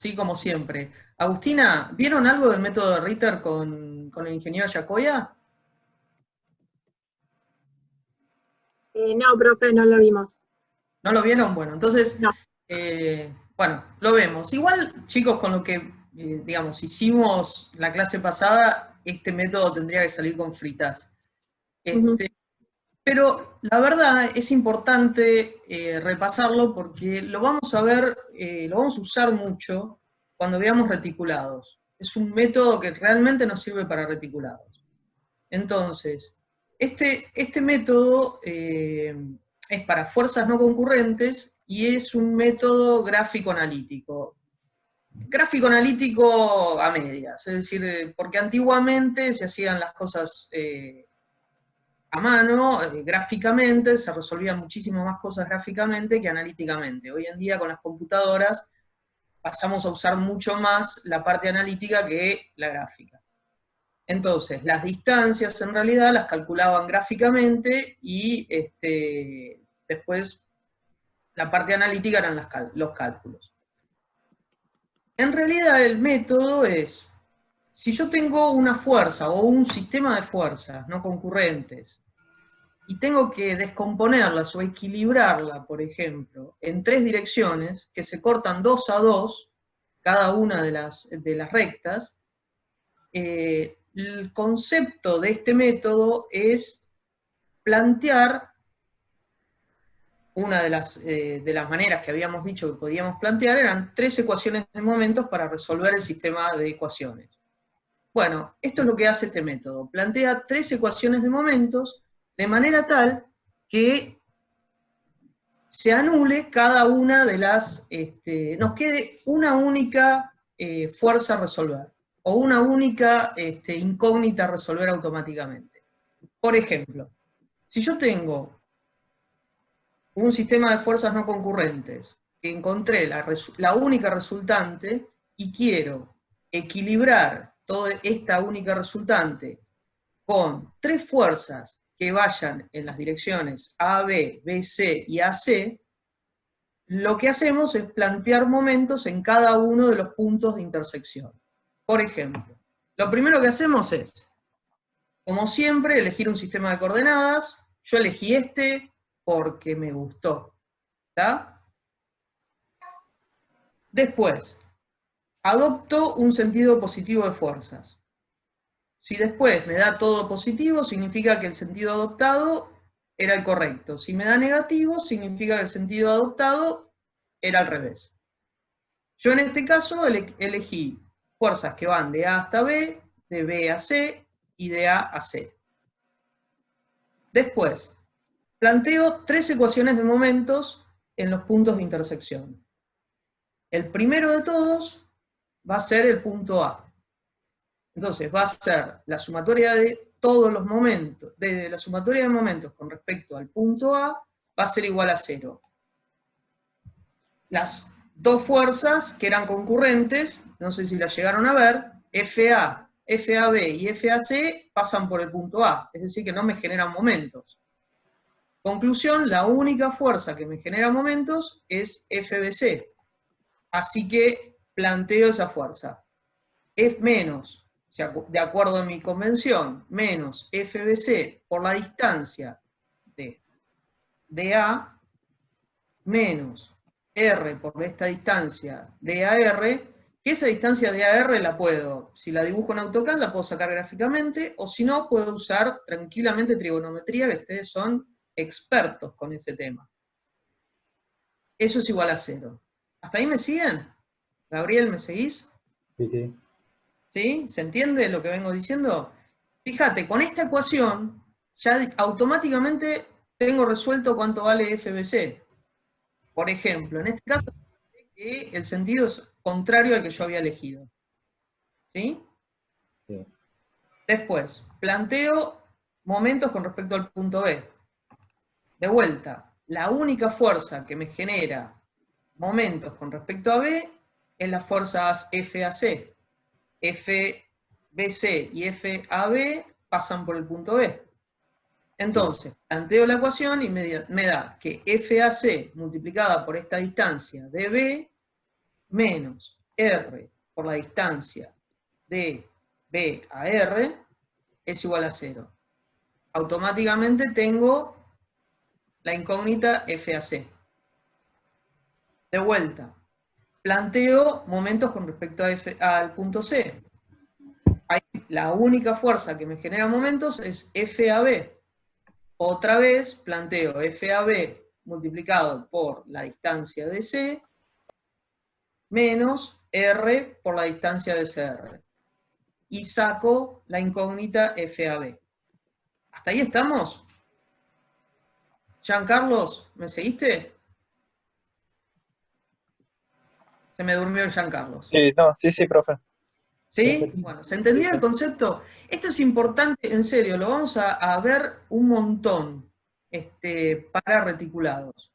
sí, como siempre. Agustina, ¿vieron algo del método de Ritter con el ingeniero Yacoya? No, profe, no lo vimos. ¿No lo vieron? Bueno, entonces, No. bueno, lo vemos. Igual, chicos, con lo que, digamos, hicimos la clase pasada, este método tendría que salir con fritas. Ujú. Este, pero la verdad es importante repasarlo porque lo vamos a ver, lo vamos a usar mucho cuando veamos reticulados. Es un método que realmente nos sirve para reticulados. Entonces, este método es para fuerzas no concurrentes y es un método gráfico analítico. Gráfico analítico a medias, es decir, porque antiguamente se hacían las cosas a mano, gráficamente, se resolvían muchísimas más cosas gráficamente que analíticamente. Hoy en día con las computadoras pasamos a usar mucho más la parte analítica que la gráfica. Entonces, las distancias en realidad las calculaban gráficamente y después la parte analítica eran los cálculos. En realidad el método es, si yo tengo una fuerza o un sistema de fuerzas no concurrentes y tengo que descomponerlas o equilibrarla, por ejemplo, en tres direcciones que se cortan 2 a 2, cada una de las rectas, el concepto de este método es plantear una de las maneras que habíamos dicho que podíamos plantear, eran 3 ecuaciones de momentos para resolver el sistema de ecuaciones. Bueno, esto es lo que hace este método. Plantea 3 ecuaciones de momentos de manera tal que se anule cada una de las, nos quede una única fuerza a resolver, o una única incógnita a resolver automáticamente. Por ejemplo, si yo tengo un sistema de fuerzas no concurrentes, que encontré la única resultante, y quiero equilibrar toda esta única resultante con 3 fuerzas que vayan en las direcciones AB, BC y AC, lo que hacemos es plantear momentos en cada uno de los puntos de intersección. Por ejemplo, lo primero que hacemos es, como siempre, elegir un sistema de coordenadas. Yo elegí este porque me gustó. ¿Está? Después, adopto un sentido positivo de fuerzas. Si después me da todo positivo, significa que el sentido adoptado era el correcto. Si me da negativo, significa que el sentido adoptado era al revés. Yo en este caso elegí fuerzas que van de A hasta B, de B a C y de A a C. Después, planteo 3 ecuaciones de momentos en los puntos de intersección. El primero de todos va a ser el punto A. Entonces va a ser la sumatoria de todos los momentos, de la sumatoria de momentos con respecto al punto A, va a ser igual a 0. Las dos fuerzas que eran concurrentes, no sé si las llegaron a ver, FA, FAB y FAC pasan por el punto A, es decir que no me generan momentos. Conclusión, la única fuerza que me genera momentos es FBC. Así que planteo esa fuerza. F menos, de acuerdo a mi convención, menos FBC por la distancia de A, menos R por esta distancia de AR, que esa distancia de AR la puedo, si la dibujo en AutoCAD, la puedo sacar gráficamente, o si no, puedo usar tranquilamente trigonometría, que ustedes son expertos con ese tema. Eso es igual a 0. ¿Hasta ahí me siguen? Gabriel, ¿me seguís? Sí, sí. ¿Sí? ¿Se entiende lo que vengo diciendo? Fíjate, con esta ecuación ya automáticamente tengo resuelto cuánto vale FBC. Por ejemplo, en este caso, que el sentido es contrario al que yo había elegido. ¿Sí? Sí. Después, planteo momentos con respecto al punto B. De vuelta, la única fuerza que me genera momentos con respecto a B es la fuerza FAC. FBC y FAB pasan por el punto B. Entonces, planteo la ecuación y me da que FAC multiplicada por esta distancia de B menos R por la distancia de B a R es igual a 0. Automáticamente tengo la incógnita F a C. De vuelta, planteo momentos con respecto al punto C. Ahí, la única fuerza que me genera momentos es F a B. Otra vez planteo F a B multiplicado por la distancia de C menos R por la distancia de CR. Y saco la incógnita F a B. ¿Hasta ahí estamos? Giancarlos, ¿me seguiste? Se me durmió Giancarlos. No, sí, sí, profe. ¿Sí? Bueno, ¿se entendía el concepto? Esto es importante, en serio, lo vamos a ver un montón para reticulados.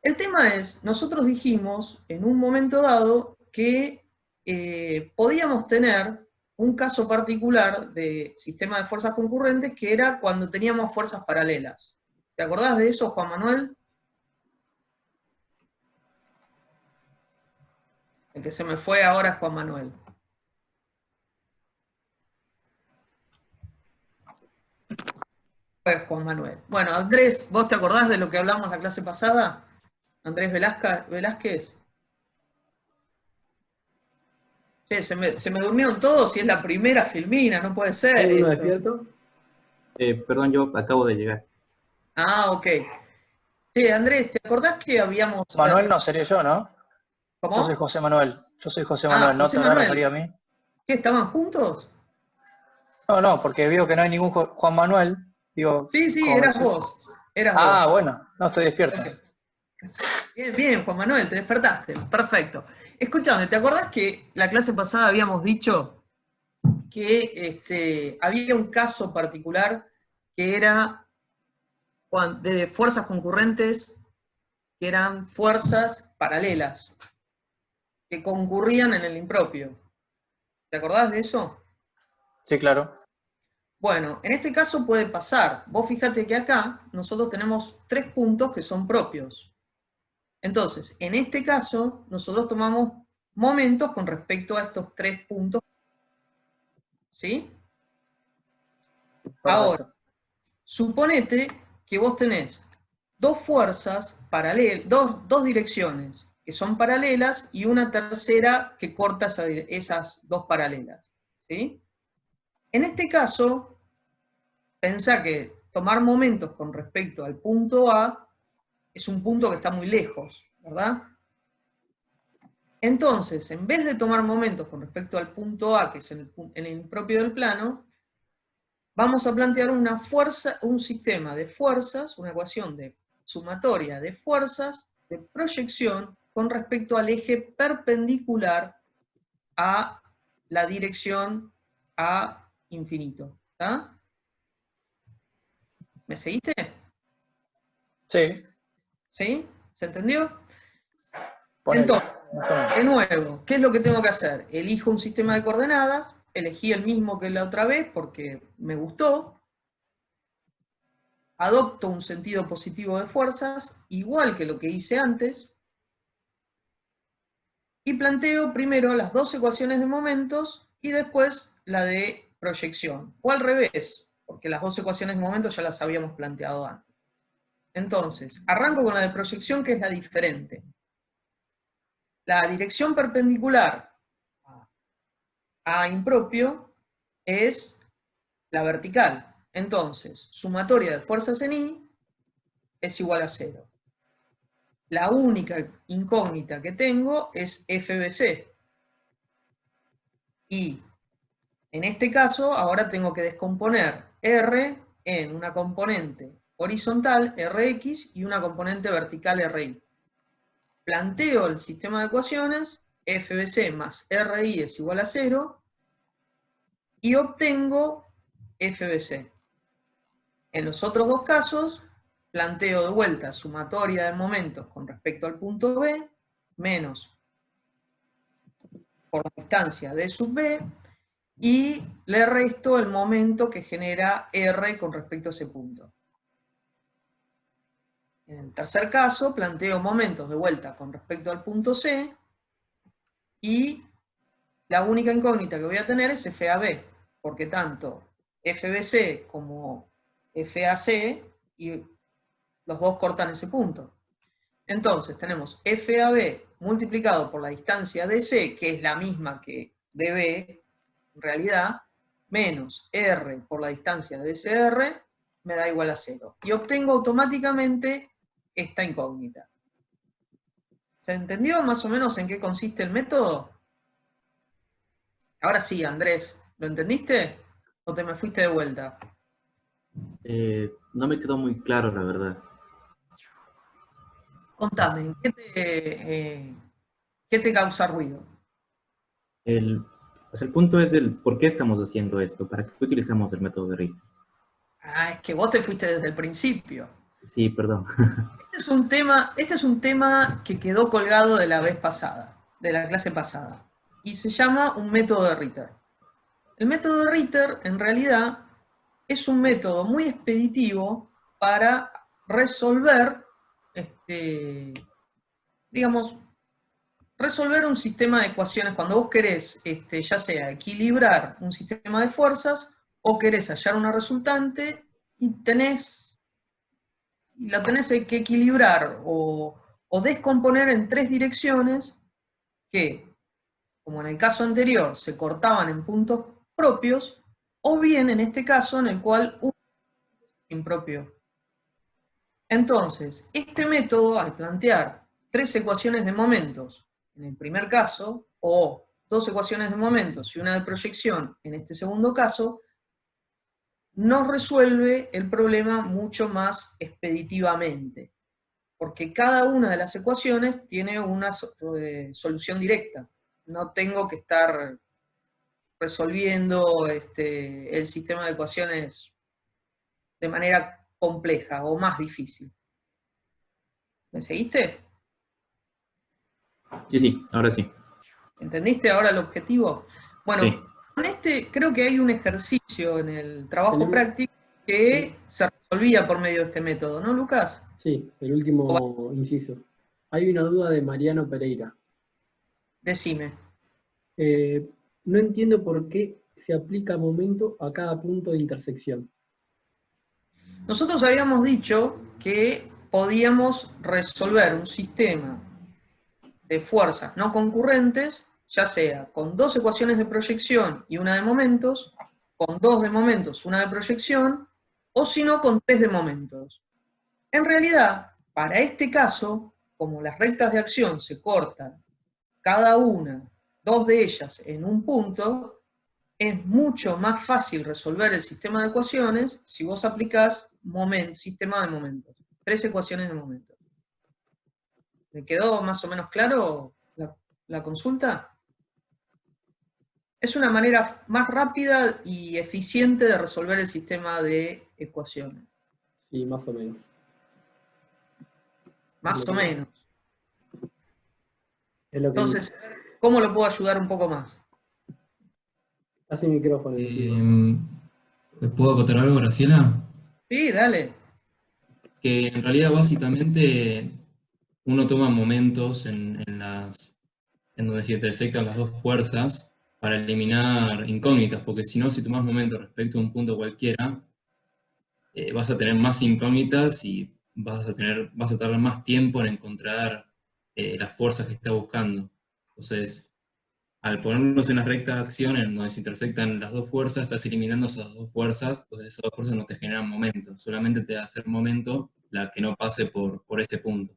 El tema es, nosotros dijimos en un momento dado que podíamos tener un caso particular de sistema de fuerzas concurrentes que era cuando teníamos fuerzas paralelas. ¿Te acordás de eso, Juan Manuel? El que se me fue ahora es Juan Manuel. Pues Juan Manuel. Bueno, Andrés, ¿vos te acordás de lo que hablamos la clase pasada? Andrés Velázquez. Che, se me durmieron todos y es la primera filmina, no puede ser. ¿Hay uno despierto? Perdón, yo acabo de llegar. Ah, ok. Sí, Andrés, ¿te acordás que habíamos... Manuel no sería yo, ¿no? ¿Cómo? Yo soy José Manuel. Yo soy José Manuel, ¿no José te habrás Manuel. referido a mí? ¿Qué, estaban juntos? No, porque veo que no hay ningún Juan Manuel. Digo, Sí, como eras ese- vos. Eras Ah, vos. bueno, no estoy despierto. Bien, Juan Manuel, te despertaste. Perfecto. Escúchame, ¿te acordás que la clase pasada habíamos dicho que había un caso particular que era de fuerzas concurrentes, que eran fuerzas paralelas, que concurrían en el impropio? ¿Te acordás de eso? Sí, claro. Bueno, en este caso puede pasar. Vos fíjate que acá nosotros tenemos 3 puntos que son propios. Entonces, en este caso, nosotros tomamos momentos con respecto a estos 3 puntos. ¿Sí? Perfecto. Ahora, suponete que vos tenés dos fuerzas paralelas, dos direcciones que son paralelas y una tercera que corta esas dos paralelas. ¿Sí? En este caso, pensá que tomar momentos con respecto al punto A es un punto que está muy lejos, ¿verdad? Entonces, en vez de tomar momentos con respecto al punto A, que es en el propio del plano, vamos a plantear una fuerza, un sistema de fuerzas, una ecuación de sumatoria de fuerzas de proyección con respecto al eje perpendicular a la dirección a infinito. ¿Está? ¿Me seguiste? Sí. ¿Sí? ¿Se entendió? Ponele. Entonces, de nuevo, ¿qué es lo que tengo que hacer? Elijo un sistema de coordenadas, elegí el mismo que la otra vez porque me gustó, adopto un sentido positivo de fuerzas, igual que lo que hice antes, y planteo primero las dos ecuaciones de momentos y después la de proyección, o al revés, porque las dos ecuaciones de momentos ya las habíamos planteado antes. Entonces, arranco con la de proyección, que es la diferente. La dirección perpendicular a impropio es la vertical. Entonces, sumatoria de fuerzas en I es igual a 0. La única incógnita que tengo es FBC. Y en este caso, ahora tengo que descomponer R en una componente horizontal, Rx, y una componente vertical, Ri. Planteo el sistema de ecuaciones, FBC más Ri es igual a 0, y obtengo FBC. En los otros dos casos, planteo de vuelta sumatoria de momentos con respecto al punto B, menos por la distancia D sub B, y le resto el momento que genera R con respecto a ese punto. En el tercer caso, planteo momentos de vuelta con respecto al punto C, y la única incógnita que voy a tener es FAB, porque tanto FBC como FAC, y los dos cortan ese punto. Entonces tenemos FAB multiplicado por la distancia DC, que es la misma que DB, en realidad, menos R por la distancia DCR, me da igual a 0. Y obtengo automáticamente esta incógnita. ¿Se entendió más o menos en qué consiste el método? Ahora sí, Andrés, ¿lo entendiste? ¿O te me fuiste de vuelta? No me quedó muy claro, la verdad. Contame, ¿qué te causa ruido? Pues el punto es el por qué estamos haciendo esto, para qué utilizamos el método de Ritter. Ah, es que vos te fuiste desde el principio. Sí, perdón. Este es un tema que quedó colgado de la vez pasada, de la clase pasada, y se llama un método de Ritter. El método de Ritter, en realidad, es un método muy expeditivo para resolver, digamos, resolver un sistema de ecuaciones cuando vos querés, ya sea equilibrar un sistema de fuerzas o querés hallar una resultante y la tenés que equilibrar o descomponer en tres direcciones que, como en el caso anterior, se cortaban en puntos propios, o bien en este caso en el cual un es impropio. Entonces, este método, al plantear tres ecuaciones de momentos en el primer caso, o dos ecuaciones de momentos y una de proyección en este segundo caso, nos resuelve el problema mucho más expeditivamente, porque cada una de las ecuaciones tiene una solución directa. No tengo que estar resolviendo el sistema de ecuaciones de manera compleja o más difícil. ¿Me seguiste? Sí, ahora sí. ¿Entendiste ahora el objetivo? Bueno, Sí. con creo que hay un ejercicio en el trabajo Tenemos- práctico que se resolvía por medio de este método, ¿no, Lucas? Sí, el último inciso. Hay una duda de Mariano Pereira. Decime. No entiendo por qué se aplica momento a cada punto de intersección. Nosotros habíamos dicho que podíamos resolver un sistema de fuerzas no concurrentes, ya sea con dos ecuaciones de proyección y una de momentos, con dos de momentos, una de proyección, o si no, con tres de momentos. En realidad, para este caso, como las rectas de acción se cortan cada una, dos de ellas en un punto, es mucho más fácil resolver el sistema de ecuaciones si vos aplicás sistema de momentos, tres ecuaciones de momentos. ¿Me quedó más o menos claro la consulta? Es una manera más rápida y eficiente de resolver el sistema de ecuaciones. Sí, más o menos. Más o menos. Es lo que Entonces, ¿cómo lo puedo ayudar un poco más? hace el micrófono. ¿Me puedo acotar algo, Graciela? Sí, dale. Que en realidad básicamente uno toma momentos en donde se intersectan las dos fuerzas para eliminar incógnitas, porque si no, si tomas momentos respecto a un punto cualquiera, vas a tener más incógnitas y vas a tardar más tiempo en encontrar las fuerzas que estás buscando. Entonces, al ponernos en la recta de acción en donde se intersectan las dos fuerzas, estás eliminando esas dos fuerzas, entonces esas dos fuerzas no te generan momento, solamente te va a hacer momento la que no pase por ese punto.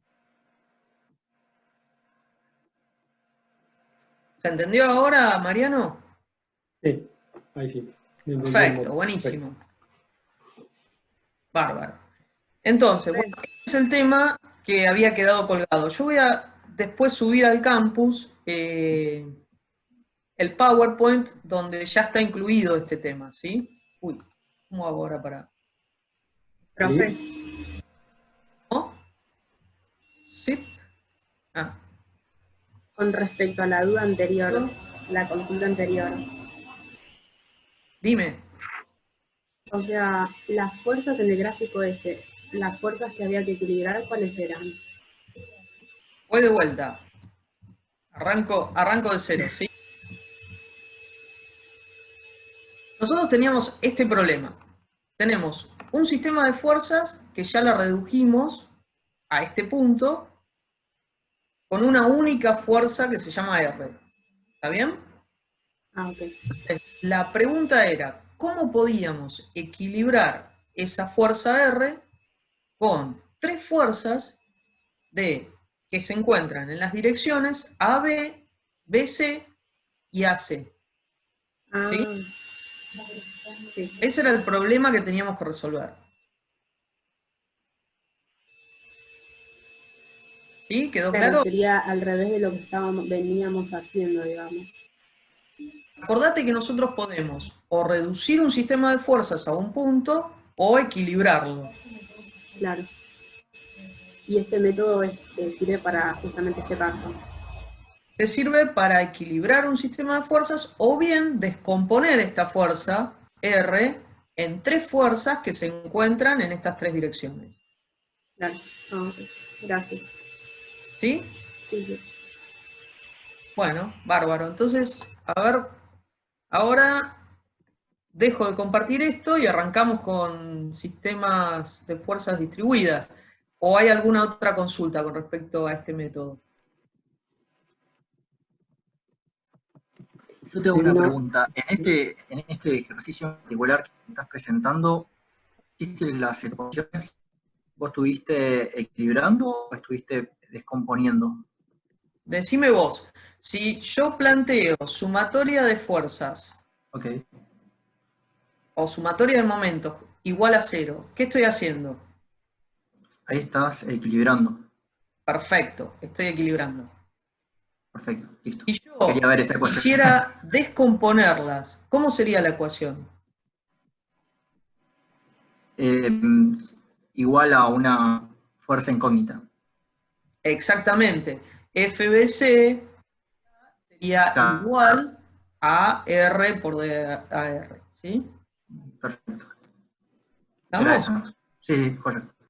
¿Se entendió ahora, Mariano? Sí, ahí sí. Me entendí. Perfecto, buenísimo. Bárbaro. Entonces, bueno, este es el tema que había quedado colgado. Yo voy a después subir al campus el PowerPoint donde ya está incluido este tema, ¿sí? Uy, ¿cómo hago ahora para...? Profe, ¿No? ¿Sí? Ah, con respecto a la duda anterior, la consulta anterior, dime. o sea, las fuerzas en el gráfico ese, las fuerzas que había que equilibrar, ¿cuáles eran? Voy de vuelta. Arranco de cero, ¿sí? nosotros teníamos este problema. Tenemos un sistema de fuerzas que ya la redujimos a este punto con una única fuerza que se llama R. ¿Está bien? Ah, ok. La pregunta era, ¿cómo podíamos equilibrar esa fuerza R con tres fuerzas que se encuentran en las direcciones AB, BC y AC? Ah, ¿Sí? sí. Ese era el problema que teníamos que resolver. ¿Sí? ¿Quedó Claro, claro? sería al revés de lo que veníamos haciendo, digamos. Acordate que nosotros podemos o reducir un sistema de fuerzas a un punto o equilibrarlo. Claro. Y este método sirve para justamente este caso. Te sirve para equilibrar un sistema de fuerzas o bien descomponer esta fuerza R en tres fuerzas que se encuentran en estas tres direcciones. Claro. Ah, ok. Gracias. ¿Sí? Sí, sí. Bueno, bárbaro. Entonces, a ver, ahora dejo de compartir esto y arrancamos con sistemas de fuerzas distribuidas. ¿O hay alguna otra consulta con respecto a este método? Yo tengo una pregunta. En este ejercicio en particular que estás presentando, ¿hiciste las ecuaciones? ¿Vos estuviste equilibrando o estuviste descomponiendo? Decime vos, si yo planteo sumatoria de fuerzas Ok. o sumatoria de momentos igual a 0, ¿qué estoy haciendo? Ahí estás equilibrando. Perfecto, estoy equilibrando. Perfecto, listo. Si yo Quería ver esa ecuación. quisiera descomponerlas, ¿cómo sería la ecuación? Igual a una fuerza incógnita. Exactamente, FBC sería Claro. igual a R por AR, ¿sí? Perfecto. ¿Estamos? Era eso. Sí, sí, correcto.